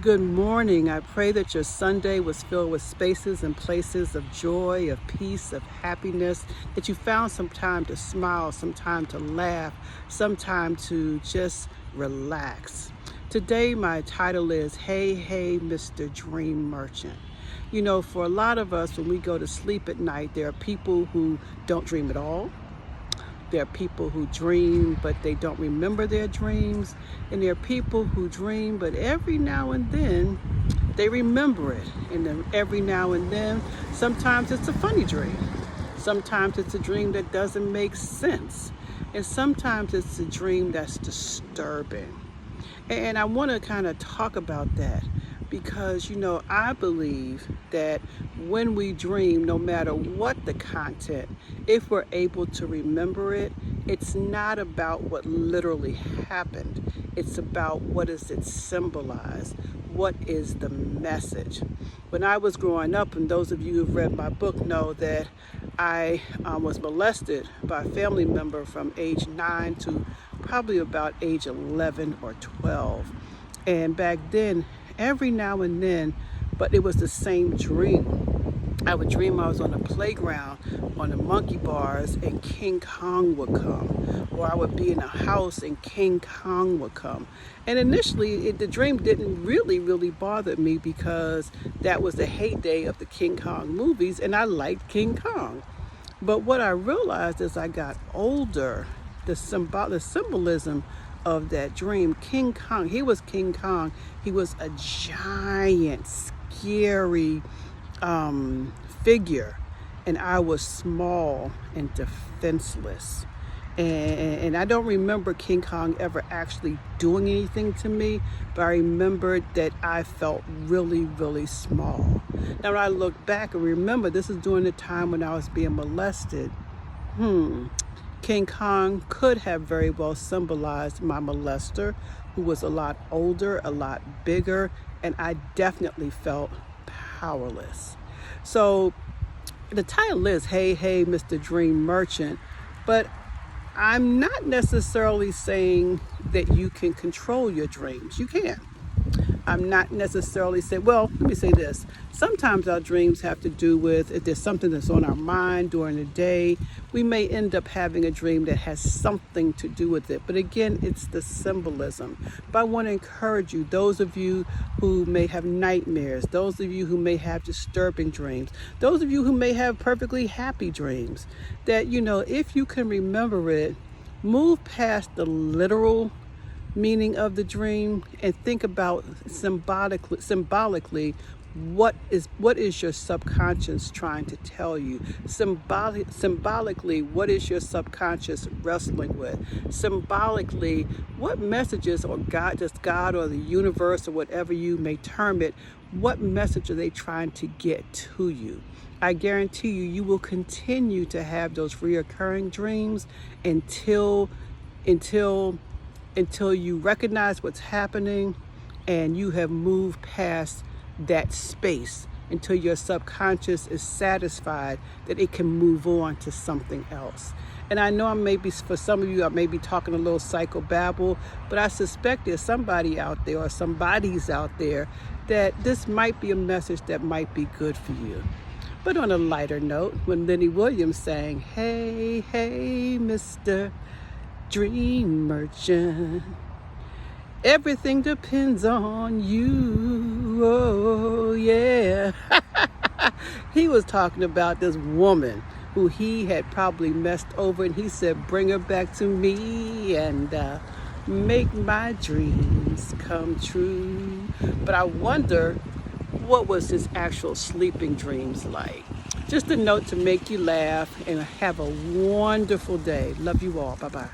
Good morning. I pray that your Sunday was filled with spaces and places of joy, of peace, of happiness, that you found some time to smile, some time to laugh, some time to just relax. Today, my title is Hey, Hey, Mr. Dream Merchant. You know, for a lot of us, when we go to sleep at night, there are people who don't dream at all. There are people who dream, but they don't remember their dreams. And there are people who dream, but every now and then they remember it. And then every now and then, sometimes it's a funny dream. Sometimes it's a dream that doesn't make sense. And sometimes it's a dream that's disturbing. And I want to kind of talk about that because, you know, I believe that when we dream, no matter what the content, if we're able to remember it, it's not about what literally happened. It's about what does it symbolize? What is the message? When I was growing up, and those of you who've read my book know that I was molested by a family member from age 9 to probably about age 11 or 12. And back then, every now and then, but it was the same dream. I would dream I was on a playground on the monkey bars and King Kong would come. Or I would be in a house and King Kong would come. And initially, the dream didn't really bother me because that was the heyday of the King Kong movies and I liked King Kong. But what I realized as I got older, the symbolism of that dream, King Kong, he was King Kong. He was a giant, scary figure, and I was small and defenseless. And I don't remember King Kong ever actually doing anything to me, but I remembered that I felt really small. Now, when I look back and remember, this is during the time when I was being molested. King Kong could have very well symbolized my molester, who was a lot older, a lot bigger, and I definitely felt powerless. So the title is Hey, Hey, Mr. Dream Merchant, but I'm not necessarily saying that you can control your dreams. You can. I'm not necessarily saying, well, let me say this. Sometimes our dreams have to do with if there's something that's on our mind during the day, we may end up having a dream that has something to do with it. But again, it's the symbolism. But I want to encourage you, those of you who may have nightmares, those of you who may have disturbing dreams, those of you who may have perfectly happy dreams, that, you know, if you can remember it, move past the literal meaning of the dream and think about symbolically what is your subconscious trying to tell you. Symbolically, what is your subconscious wrestling with? Symbolically, what messages or God or the universe or whatever you may term it, what message are they trying to get to you? I guarantee you will continue to have those reoccurring dreams until you recognize what's happening and you have moved past that space, until your subconscious is satisfied that it can move on to something else. And I know for some of you, I may be talking a little psychobabble, but I suspect there's somebody out there or somebody's out there that this might be a message that might be good for you. But on a lighter note, when Lenny Williams sang, Hey, Hey, Mr. Dream Merchant, everything depends on you, oh yeah. He was talking about this woman who he had probably messed over, and he said, bring her back to me and make my dreams come true. But I wonder, what was his actual sleeping dreams like? Just a note to make you laugh and have a wonderful day. Love you all. Bye-bye.